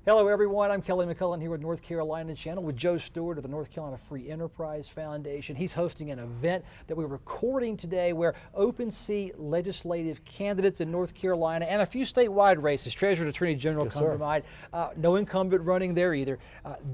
Hello everyone, I'm Kelly McCullen here with North Carolina Channel with Joe Stewart of the North Carolina Free Enterprise Foundation. He's hosting an event that we're recording today where open seat legislative candidates in North Carolina and a few statewide races, Treasurer and Attorney General come to mind. No incumbent running there either.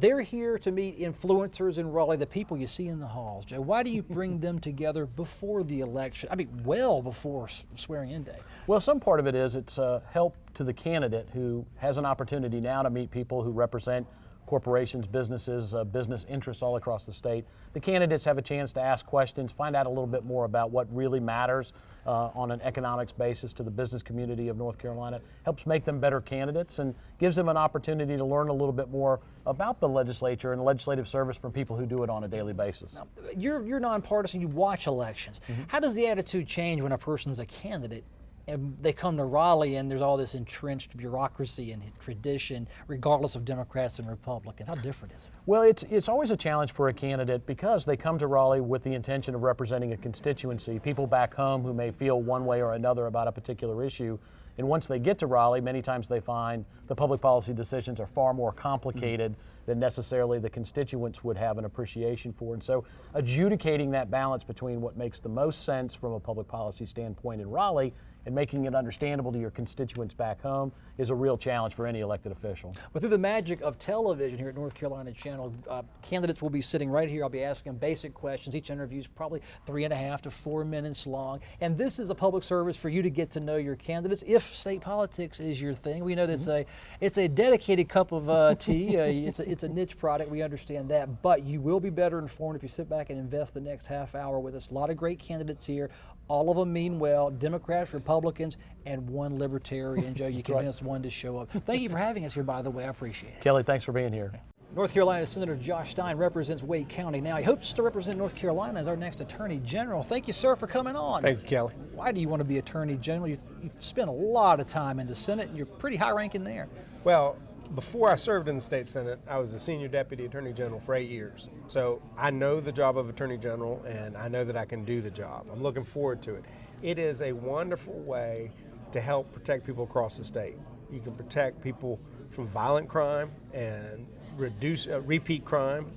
They're here to meet influencers in Raleigh, the people you see in the halls. Joe, why do you bring them together before the election? I mean, well before swearing in day. Well, some part of it is it's help to the candidate who has an opportunity now to meet people who represent corporations, businesses, business interests all across the state. The candidates have a chance to ask questions, find out a little bit more about what really matters on an economics basis to the business community of North Carolina. Helps make them better candidates and gives them an opportunity to learn a little bit more about the legislature and legislative service from people who do it on a daily basis. Now, you're nonpartisan, you watch elections. How does the attitude change when a person's a candidate and they come to Raleigh and there's all this entrenched bureaucracy and tradition, regardless of Democrats and Republicans? How different is it? Well, it's always a challenge for a candidate because they come to Raleigh with the intention of representing a constituency, people back home who may feel one way or another about a particular issue. And once they get to Raleigh, many times they find the public policy decisions are far more complicated than necessarily the constituents would have an appreciation for. And so adjudicating that balance between what makes the most sense from a public policy standpoint in Raleigh and making it understandable to your constituents back home is a real challenge for any elected official. Well, through the magic of television here at North Carolina Channel, candidates will be sitting right here. I'll be asking them basic questions. Each interview is probably 3.5 to 4 minutes long. And this is a public service for you to get to know your candidates. If state politics is your thing, we know that it's a dedicated cup of tea. It's a niche product. We understand that. But you will be better informed if you sit back and invest the next half hour with us. A lot of great candidates here. All of them mean well. Democrats, Republicans, and one libertarian. Joe, you convinced one to show up. Thank you for having us here, by the way. I appreciate it. Kelly, thanks for being here. North Carolina Senator Josh Stein represents Wade County now. He hopes to represent North Carolina as our next Attorney General. Thank you, sir, for coming on. Thank you, Kelly. Why do you want to be Attorney General? You've spent a lot of time in the Senate, and you're pretty high ranking there. Well, before I served in the state Senate, I was a senior deputy attorney general for 8 years. So I know the job of attorney general, and I know that I can do the job. I'm looking forward to it. It is a wonderful way to help protect people across the state. You can protect people from violent crime and reduce repeat crime.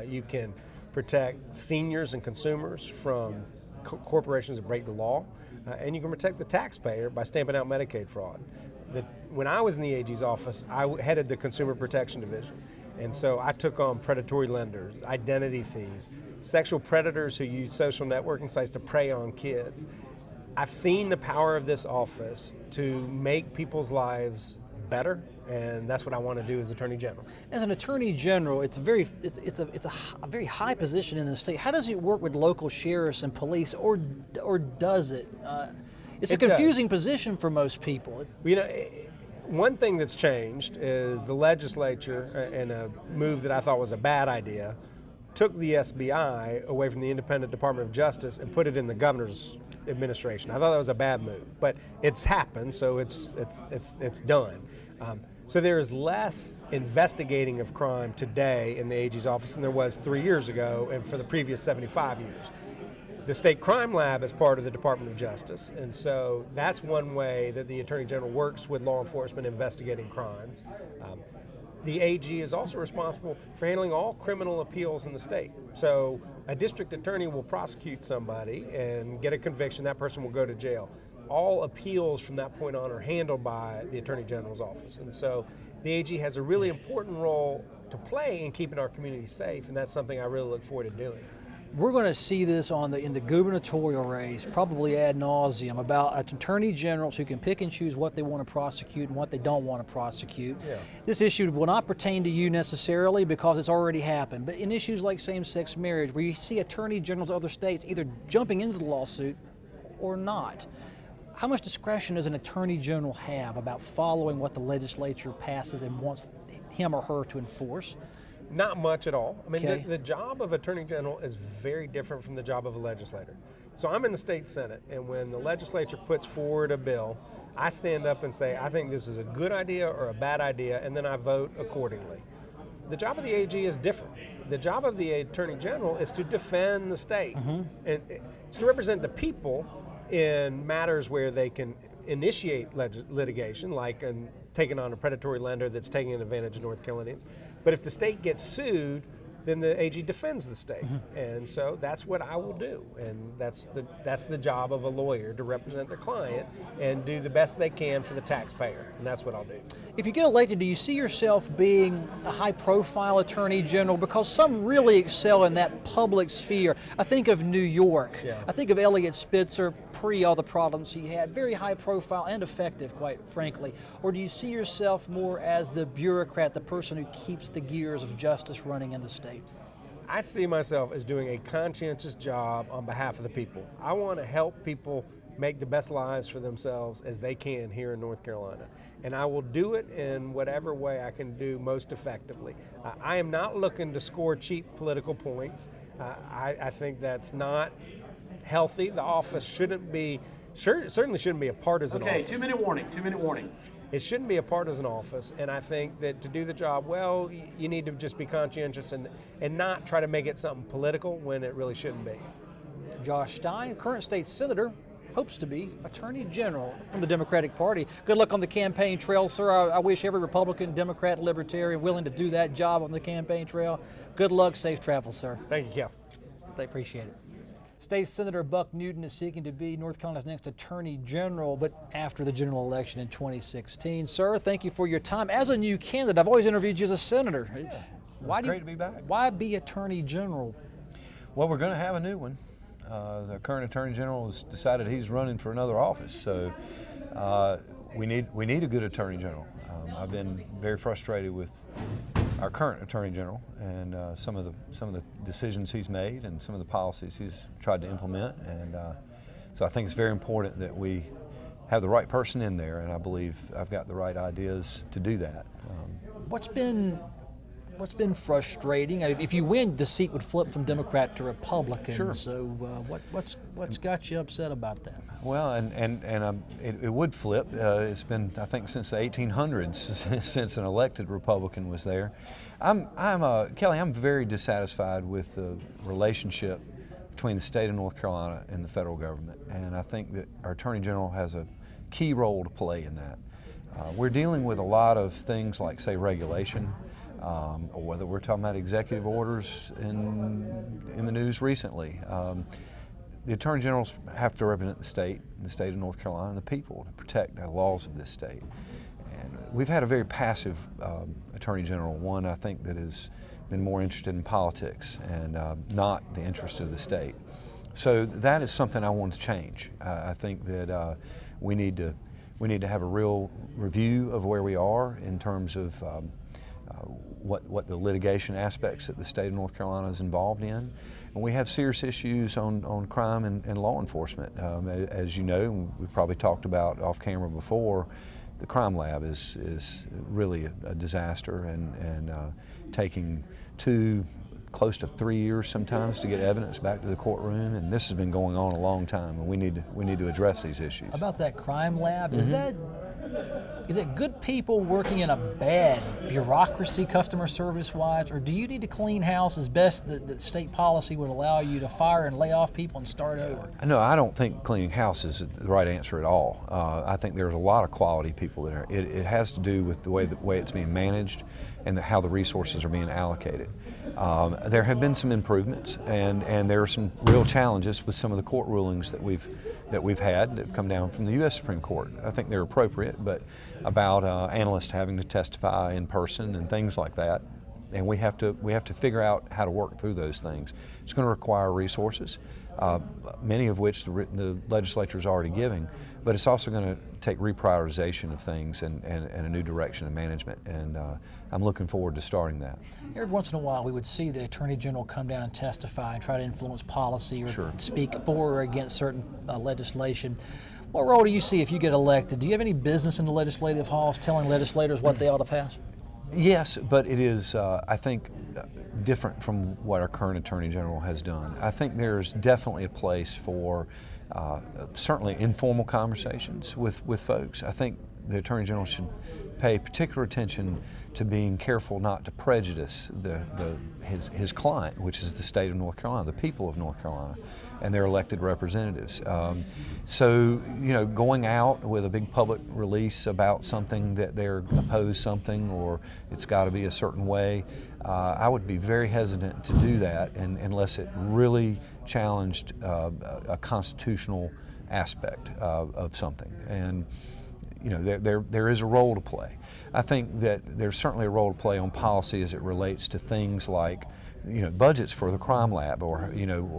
You can protect seniors and consumers from corporations that break the law. And you can protect the taxpayer by stamping out Medicaid fraud. When I was in the AG's office, I headed the Consumer Protection Division. And so I took on predatory lenders, identity thieves, sexual predators who use social networking sites to prey on kids. I've seen the power of this office to make people's lives better, and that's what I want to do as Attorney General. As an Attorney General, it's a very high position in the state. How does it work with local sheriffs and police, or does it? It's a confusing position for most people. You know, one thing that's changed is the legislature, in a move that I thought was a bad idea, took the SBI away from the Independent Department of Justice and put it in the governor's administration. I thought that was a bad move, but it's happened, so it's done. So there is less investigating of crime today in the AG's office than there was 3 years ago and for the previous 75 years. The State Crime Lab is part of the Department of Justice, and so that's one way that the Attorney General works with law enforcement investigating crimes. The AG is also responsible for handling all criminal appeals in the state. So a district attorney will prosecute somebody and get a conviction, that person will go to jail. All appeals from that point on are handled by the Attorney General's office. And so the AG has a really important role to play in keeping our community safe, and that's something I really look forward to doing. We're going to see this in the gubernatorial race, probably ad nauseum, about attorney generals who can pick and choose what they want to prosecute and what they don't want to prosecute. Yeah. This issue will not pertain to you necessarily because it's already happened, but in issues like same-sex marriage, where you see attorney generals of other states either jumping into the lawsuit or not, how much discretion does an attorney general have about following what the legislature passes and wants him or her to enforce? Not much at all. I mean, the job of Attorney General is very different from the job of a legislator. So I'm in the state Senate, and when the legislature puts forward a bill, I stand up and say, I think this is a good idea or a bad idea, and then I vote accordingly. The job of the AG is different. The job of the Attorney General is to defend the state. And it's to represent the people in matters where they can initiate litigation, like taking on a predatory lender that's taking advantage of North Carolinians. But if the state gets sued, then the AG defends the state. And so that's what I will do. And that's the job of a lawyer, to represent their client and do the best they can for the taxpayer. And that's what I'll do. If you get elected, do you see yourself being a high-profile attorney general? Because some really excel in that public sphere. I think of New York. Yeah. I think of Elliot Spitzer, pre all the problems he had. Very high-profile and effective, quite frankly. Or do you see yourself more as the bureaucrat, the person who keeps the gears of justice running in the state? I see myself as doing a conscientious job on behalf of the people. I want to help people make the best lives for themselves as they can here in North Carolina. And I will do it in whatever way I can do most effectively. I am not looking to score cheap political points. I think that's not healthy. The office certainly shouldn't be a partisan office. Okay, 2-minute warning, 2-minute warning. It shouldn't be a partisan office, and I think that to do the job well, you need to just be conscientious and not try to make it something political when it really shouldn't be. Josh Stein, current state senator, hopes to be Attorney General from the Democratic Party. Good luck on the campaign trail, sir. I wish every Republican, Democrat, Libertarian willing to do that job on the campaign trail. Good luck, safe travels, sir. Thank you, Cal. They appreciate it. State Senator Buck Newton is seeking to be North Carolina's next Attorney General, but after the general election in 2016. Sir, thank you for your time. As a new candidate, I've always interviewed you as a senator. It's great to be back. Why be Attorney General? Well, we're going to have a new one. The current Attorney General has decided he's running for another office, so we need a good Attorney General. I've been very frustrated with our current Attorney General and some of the decisions he's made and some of the policies he's tried to implement, and so I think it's very important that we have the right person in there, and I believe I've got the right ideas to do that. What's been frustrating? If you win, the seat would flip from Democrat to Republican. Sure. So what's got you upset about that? Well, it would flip. It's been, I think, since the 1800s since an elected Republican was there. Kelly, I'm very dissatisfied with the relationship between the state of North Carolina and the federal government, and I think that our Attorney General has a key role to play in that. We're dealing with a lot of things like, say, regulation, or whether we're talking about executive orders in the news recently. The Attorney Generals have to represent the state of North Carolina, and the people, to protect the laws of this state. And we've had a very passive Attorney General, one I think that has been more interested in politics and not the interest of the state. So that is something I want to change. I think that we need to have a real review of where we are in terms of what the litigation aspects that the state of North Carolina is involved in. And we have serious issues on crime and law enforcement. As you know, and we've probably talked about off camera before, the crime lab is really a disaster and taking close to 3 years sometimes to get evidence back to the courtroom, and this has been going on a long time, and we need to address these issues. About that crime lab, is it good people working in a bad bureaucracy, customer service-wise, or do you need to clean house as best that state policy would allow you to fire and lay off people and start over? No, I don't think cleaning house is the right answer at all. I think there's a lot of quality people there. It has to do with the way it's being managed and how the resources are being allocated. There have been some improvements, and there are some real challenges with some of the court rulings that we've had that have come down from the U.S. Supreme Court. I think they're appropriate, but about analysts having to testify in person and things like that, and we have to figure out how to work through those things. It's going to require resources, many of which the legislature is already giving, but it's also going to take reprioritization of things and a new direction of management, and I'm looking forward to starting that. Every once in a while we would see the Attorney General come down and testify and try to influence policy or speak for or against certain legislation. What role do you see if you get elected? Do you have any business in the legislative halls telling legislators what they ought to pass? Yes, but it is, I think, different from what our current Attorney General has done. I think there's definitely a place for certainly informal conversations with folks. I think the Attorney General should pay particular attention to being careful not to prejudice his client, which is the state of North Carolina, the people of North Carolina, and their elected representatives. So, going out with a big public release about something that they're opposed something or it's got to be a certain way, I would be very hesitant to do that unless it really challenged a constitutional aspect of something. And there is a role to play. I think that there's certainly a role to play on policy as it relates to things like budgets for the crime lab, or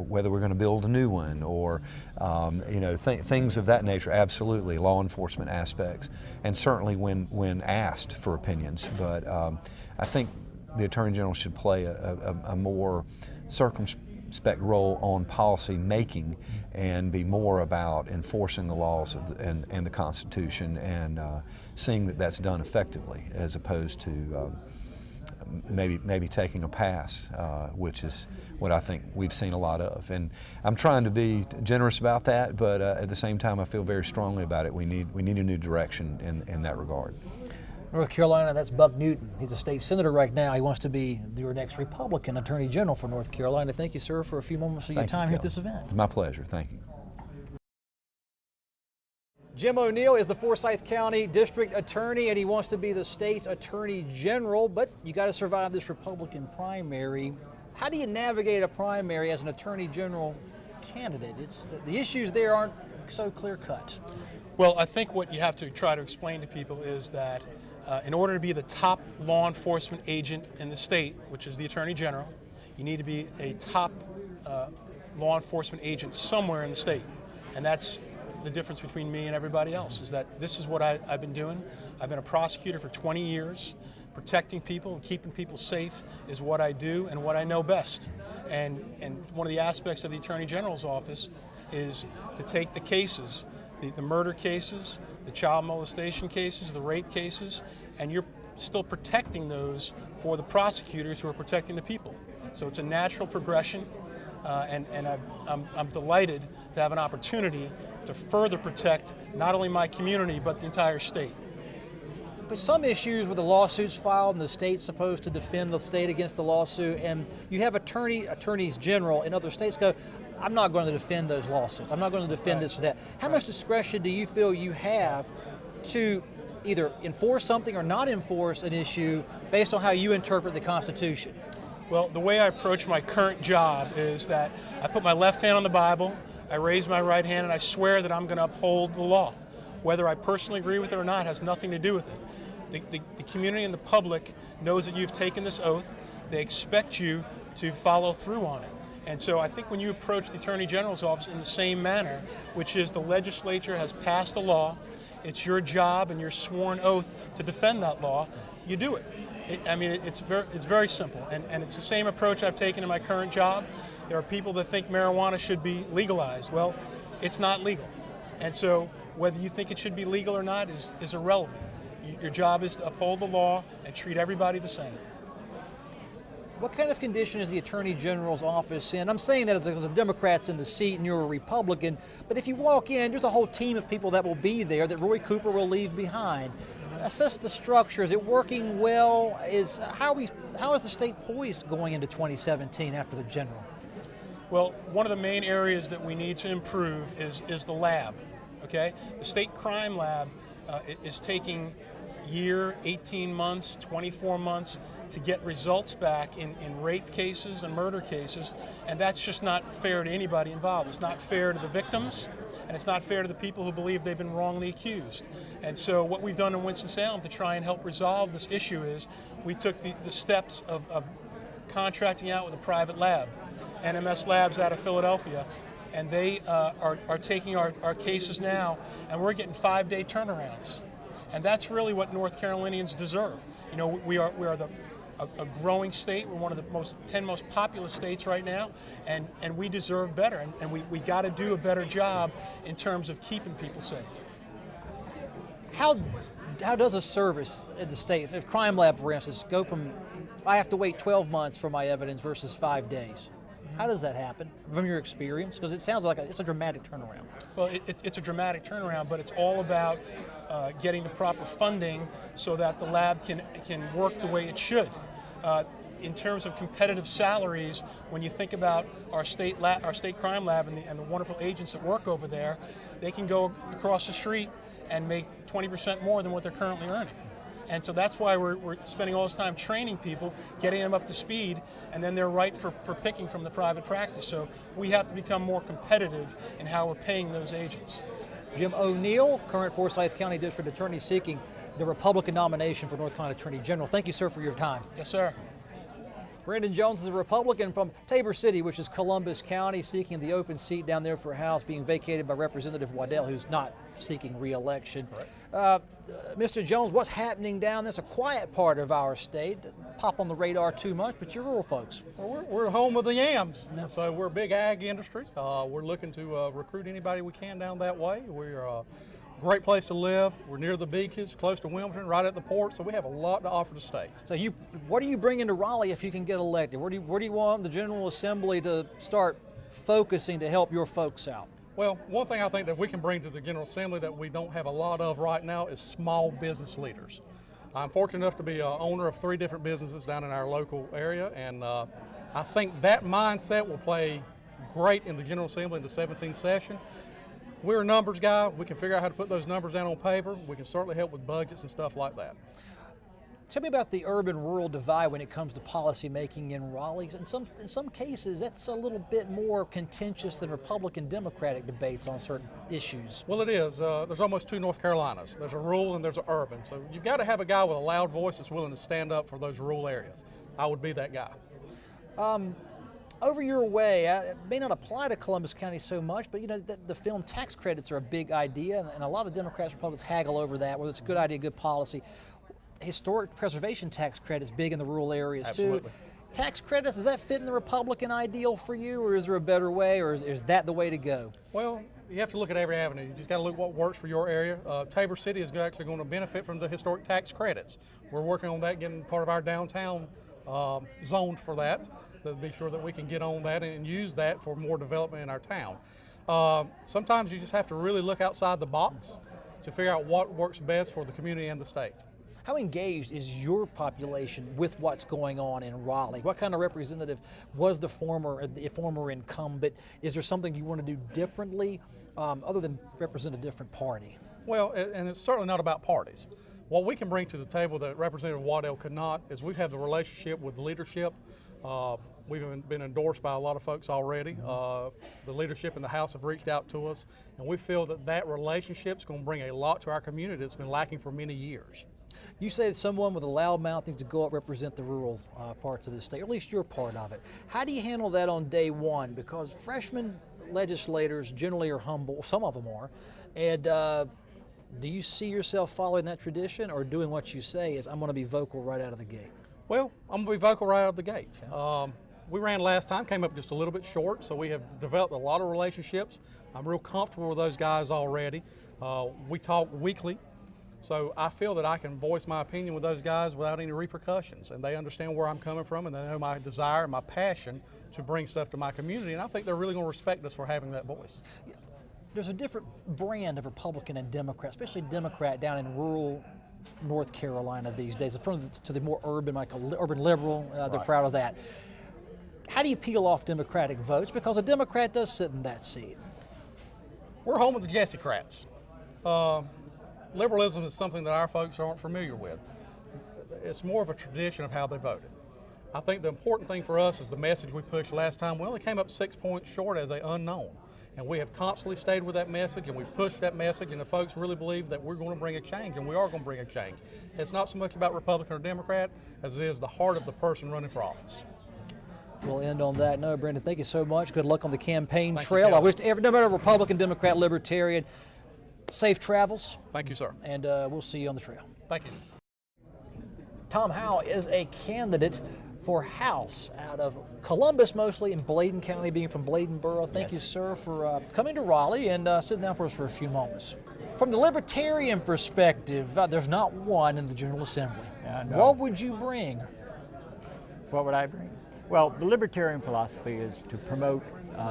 whether we're going to build a new one, or things of that nature. Absolutely, law enforcement aspects, and certainly when asked for opinions. But I think the Attorney General should play a more circumspect role on policy making and be more about enforcing the laws and the Constitution, and seeing that that's done effectively, as opposed to maybe taking a pass, which is what I think we've seen a lot of. And I'm trying to be generous about that, but at the same time I feel very strongly about it. We need a new direction in that regard. North Carolina, that's Buck Newton. He's a state senator right now. He wants to be your next Republican Attorney General for North Carolina. Thank you, sir, for a few moments of your time here at this event. It's my pleasure. Thank you. Jim O'Neill is the Forsyth County District Attorney, and he wants to be the state's Attorney General, but you got to survive this Republican primary. How do you navigate a primary as an Attorney General candidate? The issues there aren't so clear-cut. Well, I think what you have to try to explain to people is that in order to be the top law enforcement agent in the state, which is the Attorney General, you need to be a top law enforcement agent somewhere in the state. And that's the difference between me and everybody else, is that this is what I've been doing. I've been a prosecutor for 20 years. Protecting people and keeping people safe is what I do and what I know best. And one of the aspects of the Attorney General's office is to take the cases, the murder cases, the child molestation cases, the rape cases, and you're still protecting those for the prosecutors who are protecting the people. So it's a natural progression, and I'm delighted to have an opportunity to further protect not only my community but the entire state. But some issues with the lawsuits filed and the state's supposed to defend the state against the lawsuit, and you have attorneys general in other states go, I'm not going to defend those lawsuits. I'm not going to defend this or that. How much discretion do you feel you have to either enforce something or not enforce an issue based on how you interpret the Constitution? Well, the way I approach my current job is that I put my left hand on the Bible, I raise my right hand, and I swear that I'm going to uphold the law. Whether I personally agree with it or not has nothing to do with it. The community and the public knows that you've taken this oath. They expect you to follow through on it. And so I think when you approach the Attorney General's office in the same manner, which is the legislature has passed a law, it's your job and your sworn oath to defend that law, you do it. It's very simple. And it's the same approach I've taken in my current job. There are people that think marijuana should be legalized. Well, it's not legal. And so whether you think it should be legal or not is irrelevant. Your job is to uphold the law and treat everybody the same. What kind of condition is the Attorney General's office in? I'm saying that as a Democrat's in the seat and you're a Republican, but if you walk in, there's a whole team of people that will be there that Roy Cooper will leave behind. Assess the structure. Is it working well? How is the state poised going into 2017 after the general? Well, one of the main areas that we need to improve is the lab. Okay, the state crime lab is taking year, 18 months, 24 months to get results back in rape cases and murder cases, and that's just not fair to anybody involved. It's not fair to the victims, and it's not fair to the people who believe they've been wrongly accused. And so what we've done in Winston-Salem to try and help resolve this issue is we took the steps of contracting out with a private lab, NMS Labs out of Philadelphia, and they are taking our cases now, and we're getting 5-day turnarounds. And that's really what North Carolinians deserve. You know, we are a growing state. We're one of the 10 most populous states right now, and we deserve better. And we got to do a better job in terms of keeping people safe. How does a service in the state, if Crime Lab, for instance, go from I have to wait 12 months for my evidence versus 5 days? How does that happen from your experience? Because it sounds like it's a dramatic turnaround. Well, it's a dramatic turnaround, but it's all about getting the proper funding so that the lab can work the way it should. In terms of competitive salaries, when you think about our state crime lab and the wonderful agents that work over there, they can go across the street and make 20% more than what they're currently earning. And so that's why we're spending all this time training people, getting them up to speed, and then they're right for picking from the private practice. So we have to become more competitive in how we're paying those agents. Jim O'Neill, current Forsyth County District Attorney, seeking the Republican nomination for North Carolina Attorney General. Thank you, sir, for your time. Yes, sir. Brenden Jones is a Republican from Tabor City, which is Columbus County, seeking the open seat down there for House, being vacated by Representative Waddell, who's not seeking re-election. Mr. Jones, what's happening down there? It's a quiet part of our state. Pop on the radar too much, but you're rural folks. Well, we're home of the yams, so we're a big ag industry. We're looking to recruit anybody we can down that way. We're a great place to live. We're near the beaches, close to Wilmington, right at the port, so we have a lot to offer the state. So what do you bring into Raleigh if you can get elected? Where do you want the General Assembly to start focusing to help your folks out? Well, one thing I think that we can bring to the General Assembly that we don't have a lot of right now is small business leaders. I'm fortunate enough to be an owner of 3 different businesses down in our local area, and I think that mindset will play great in the General Assembly in the 17th session. We're a numbers guy. We can figure out how to put those numbers down on paper. We can certainly help with budgets and stuff like that. Tell me about the urban-rural divide when it comes to policy making in Raleigh. In some cases, that's a little bit more contentious than Republican-Democratic debates on certain issues. Well, it is. There's almost 2 North Carolinas. There's a rural and there's an urban. So you've got to have a guy with a loud voice that's willing to stand up for those rural areas. I would be that guy. Over your way, it may not apply to Columbus County so much, but you know the film tax credits are a big idea, and a lot of Democrats and Republicans haggle over that, whether it's a good idea, good policy. Historic preservation tax credits big in the rural areas Absolutely. too. Tax credits, does that fit in the Republican ideal for you, or is there a better way, or is that the way to go? Well, you have to look at every avenue. You just got to look what works for your area. Tabor City is actually going to benefit from the historic tax credits. We're working on that, getting part of our downtown zoned for that, to be sure that we can get on that and use that for more development in our town. Sometimes you just have to really look outside the box to figure out what works best for the community and the state. How engaged is your population with what's going on in Raleigh? What kind of representative was the former incumbent? Is there something you want to do differently other than represent a different party? Well, and it's certainly not about parties. What we can bring to the table that Representative Waddell could not is we've had the relationship with the leadership. We've been endorsed by a lot of folks already. The leadership in the House have reached out to us, and we feel that that relationship is going to bring a lot to our community that's been lacking for many years. You say that someone with a loud mouth needs to go up represent the rural parts of the state, or at least you're part of it. How do you handle that on day one? Because freshman legislators generally are humble, some of them are, and do you see yourself following that tradition or doing what you say is, I'm going to be vocal right out of the gate? Well, I'm going to be vocal right out of the gate. We ran last time, came up just a little bit short, so we have developed a lot of relationships. I'm real comfortable with those guys already. We talk weekly. So I feel that I can voice my opinion with those guys without any repercussions, and they understand where I'm coming from, and they know my desire and my passion to bring stuff to my community, and I think they're really going to respect us for having that voice. There's a different brand of Republican and Democrat, especially Democrat down in rural North Carolina these days. It's probably to the more urban, like urban liberal. They're proud of that. How do you peel off Democratic votes? Because a Democrat does sit in that seat. We're home of the Jesse-crats. Liberalism is something that our folks aren't familiar with. It's more of a tradition of how they voted. I think the important thing for us is the message we pushed last time. We only came up 6 points short as an unknown. And we have constantly stayed with that message, and we've pushed that message, and the folks really believe that we're going to bring a change, and we are going to bring a change. It's not so much about Republican or Democrat as it is the heart of the person running for office. We'll end on that note. Brenden, thank you so much. Good luck on the campaign Thank trail. you, I wish no matter Republican, Democrat, Libertarian, safe travels. Thank you, sir. And we'll see you on the trail. Thank you. Tom Howell is a candidate for House out of Columbus, mostly in Bladen County, being from Bladen Borough. Thank you, sir, for coming to Raleigh and sitting down for us for a few moments. From the Libertarian perspective, there's not one in the General Assembly. Yeah, no. What would you bring? What would I bring? Well, the Libertarian philosophy is to promote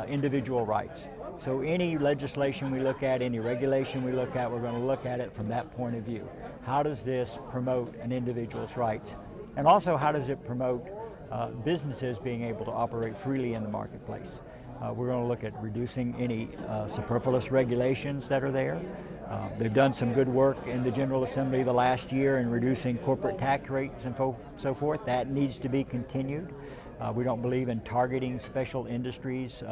individual rights. So any legislation we look at, any regulation we look at, we're going to look at it from that point of view. How does this promote an individual's rights? And also, how does it promote businesses being able to operate freely in the marketplace? We're going to look at reducing any superfluous regulations that are there. They've done some good work in the General Assembly the last year in reducing corporate tax rates and so forth. That needs to be continued. We don't believe in targeting special industries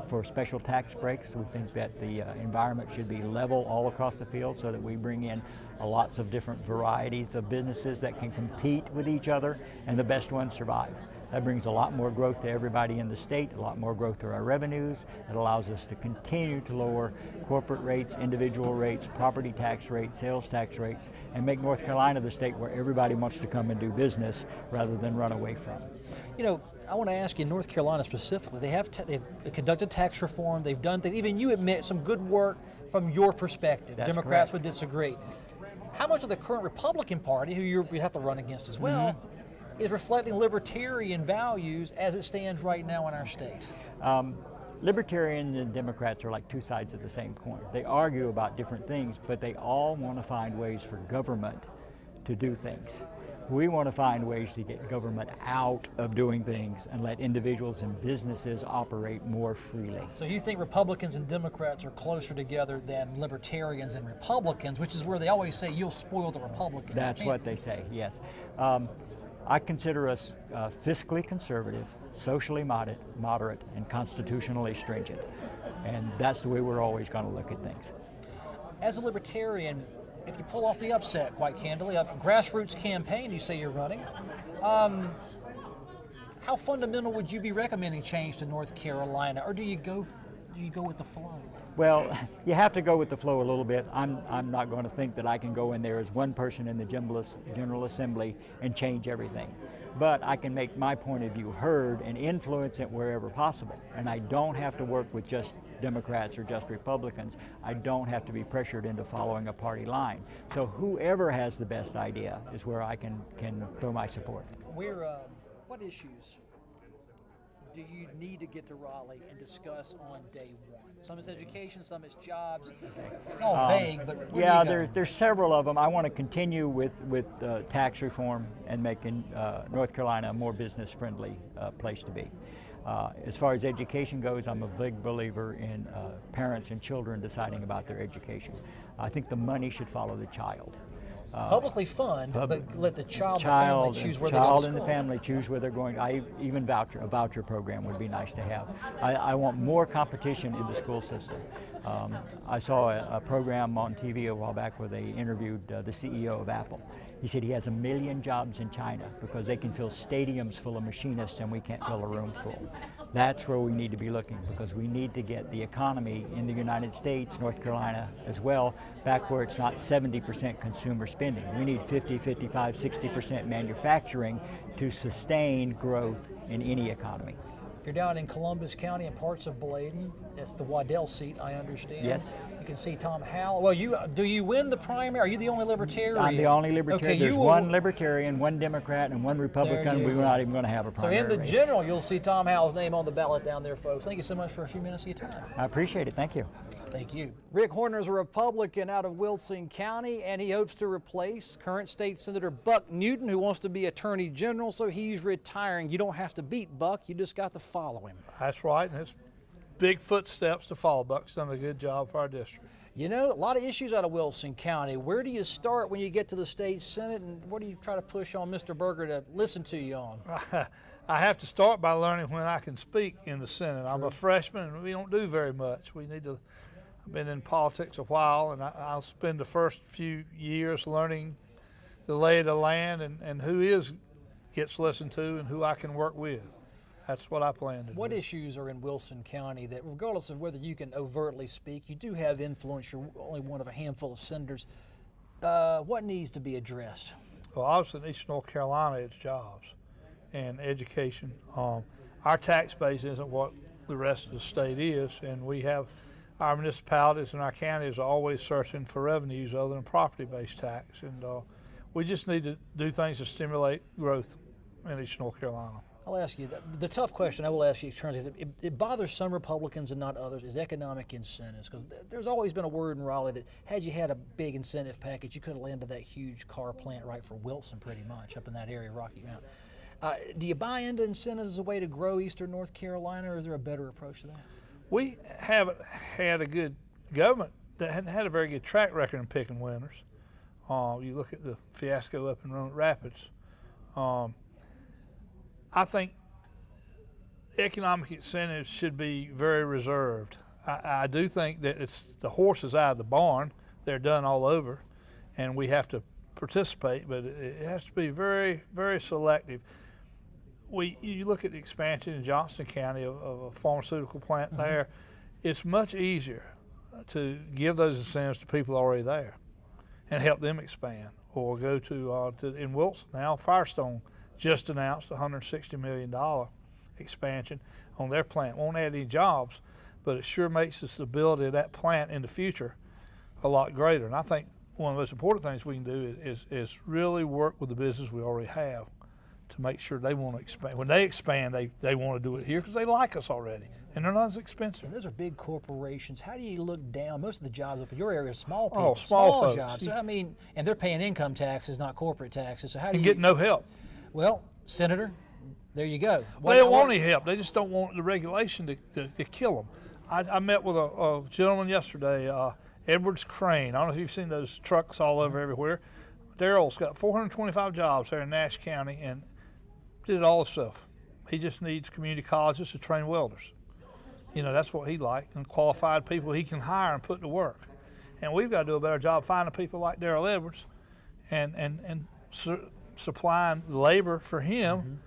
for special tax breaks. We think that the environment should be level all across the field so that we bring in lots of different varieties of businesses that can compete with each other and the best ones survive. That brings a lot more growth to everybody in the state, a lot more growth to our revenues. It allows us to continue to lower corporate rates, individual rates, property tax rates, sales tax rates, and make North Carolina the state where everybody wants to come and do business rather than run away from. You know, I want to ask you, North Carolina specifically, they've conducted tax reform, they've done things, even you admit some good work from your perspective. That's Democrats correct. would disagree. How much of the current Republican Party, who you have to run against as well, is reflecting libertarian values as it stands right now in our state? Libertarians and Democrats are like two sides of the same coin. They argue about different things, but they all want to find ways for government to do things. We want to find ways to get government out of doing things and let individuals and businesses operate more freely. So you think Republicans and Democrats are closser together than Libertarians and Republicans, which is where they always say you'll spoil the Republican. That's what they say, yes. I consider us fiscally conservative, socially moderate, and constitutionally stringent. And that's the way we're always going to look at things. As a Libertarian, if you pull off the upset, quite candidly, a grassroots campaign you say you're running, how fundamental would you be recommending change to North Carolina, or do you go with the flow? Well, you have to go with the flow a little bit. I'm not going to think that I can go in there as one person in the General Assembly and change everything. But I can make my point of view heard and influence it wherever possible. And I don't have to work with just Democrats or just Republicans. I don't have to be pressured into following a party line. So whoever has the best idea is where I can throw my support. What issues do you need to get to Raleigh and discuss on day one? Some is education, some is jobs. It's all vague, but yeah, there's several of them. I want to continue with tax reform and making North Carolina a more business-friendly place to be. As far as education goes, I'm a big believer in parents and children deciding about their education. I think the money should follow the child. Publicly fund, but let the child and the family choose where they go to Child school. and the family choose where they're going. A voucher program would be nice to have. I want more competition in the school system. I saw a program on TV a while back where they interviewed the CEO of Apple. He said he has 1 million jobs in China because they can fill stadiums full of machinists and we can't fill a room full. That's where we need to be looking, because we need to get the economy in the United States, North Carolina as well, back where it's not 70% consumer spending. We need 50, 55, 60% manufacturing to sustain growth in any economy. If you're down in Columbus County and parts of Bladen, that's the Waddell seat, I understand. Yes. You can see Tom Howell. Well, do you win the primary? Are you the only Libertarian? I'm the only Libertarian. Okay, There's one Libertarian, one Democrat, and one Republican. We're not even going to have a So primary in the race. general, you'll see Tom Howell's name on the ballot down there, folks. Thank you so much for a few minutes of your time. I appreciate it. Thank you. Thank you. Rick Horner is a Republican out of Wilson County, and he hopes to replace current State Senator Buck Newton, who wants to be Attorney General, so he's retiring. You don't have to beat Buck, you just got to follow him. That's right, and it's big footsteps to follow. Buck's done a good job for our district. You know, a lot of issues out of Wilson County. Where do you start when you get to the state Senate, and what do you try to push on Mr. Berger to listen to you on? I have to start by learning when I can speak in the Senate. I'm a freshman, and we don't do very much. I've been in politics a while, and I'll spend the first few years learning the lay of the land and who gets listened to and who I can work with. That's what I plan to do. What issues are in Wilson County that, regardless of whether you can overtly speak, you do have influence, you're only one of a handful of senators, what needs to be addressed? Well, obviously in Eastern North Carolina, it's jobs and education. Our tax base isn't what the rest of the state is, and we have our municipalities and our counties are always searching for revenues other than property-based tax, and we just need to do things to stimulate growth in Eastern North Carolina. I'll ask you, the tough question I will ask you, is it bothers some Republicans and not others, is economic incentives. Because there's always been a word in Raleigh that had you had a big incentive package, you could have landed that huge car plant right for Wilson pretty much up in that area, Rocky Mount. Do you buy into incentives as a way to grow eastern North Carolina, or is there a better approach to that? We haven't had a good government that hadn't had a very good track record in picking winners. You look at the fiasco up in Roanoke Rapids. I think economic incentives should be very reserved. I do think that it's the horse is out of the barn. They're done all over, and we have to participate, but it has to be very, very selective. You look at the expansion in Johnston County of a pharmaceutical plant there. It's much easier to give those incentives to people already there and help them expand, or go to in Wilson now, Firestone just announced a $160 million expansion on their plant. Won't add any jobs, but it sure makes the stability of that plant in the future a lot greater. And I think one of the most important things we can do is really work with the business we already have to make sure they want to expand. When they expand, they want to do it here because they like us already, and they're not as expensive. And those are big corporations. How do you look down? Most of the jobs up in your area are small people, Oh, small folks. jobs. So, I mean, and they're paying income taxes, not corporate taxes. So how do And you get no help. Well, Senator, there you go. They don't want any help. They just don't want the regulation to kill them. I met with a gentleman yesterday, Edwards Crane. I don't know if you've seen those trucks all over everywhere. Daryl's got 425 jobs there in Nash County and did all himself. He just needs community colleges to train welders. You know, that's what he liked, and qualified people he can hire and put to work. And we've got to do a better job finding people like Daryl Edwards and supplying labor for him.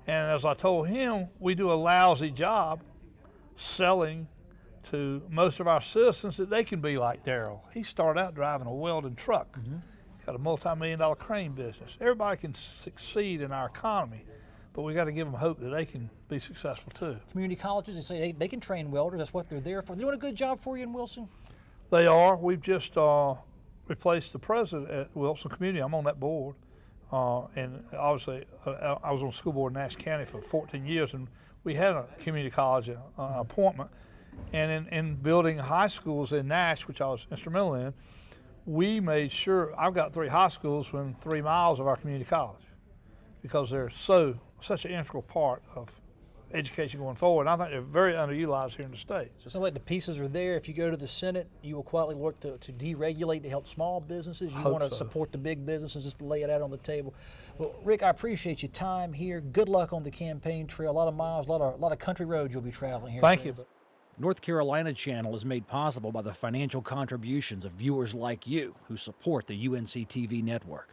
And as I told him, we do a lousy job selling to most of our citizens that they can be like Daryl. He started out driving a welding truck. He's got a multi-million-dollar crane business. Everybody can succeed in our economy, but we got to give them hope that they can be successful too. community colleges, they say they can train welders. That's what they're there for. They're doing a good job for you in Wilson? They are. We've just replaced the president at Wilson Community. I'm on that board. And obviously, I was on the school board in Nash County for 14 years, and we had a community college appointment. And in building high schools in Nash, which I was instrumental in, we made sure, I've got 3 high schools within 3 miles of our community college because they're such an integral part of education going forward. And I think they're very underutilized here in the state. So it sounds like the pieces are there. If you go to the Senate, you will quietly work to deregulate to help small businesses. You want to support the big businesses, just to lay it out on the table. Well, Rick, I appreciate your time here. Good luck on the campaign trail. A lot of miles, a lot of country roads you'll be traveling here. Thank you. North Carolina Channel is made possible by the financial contributions of viewers like you who support the UNC TV network.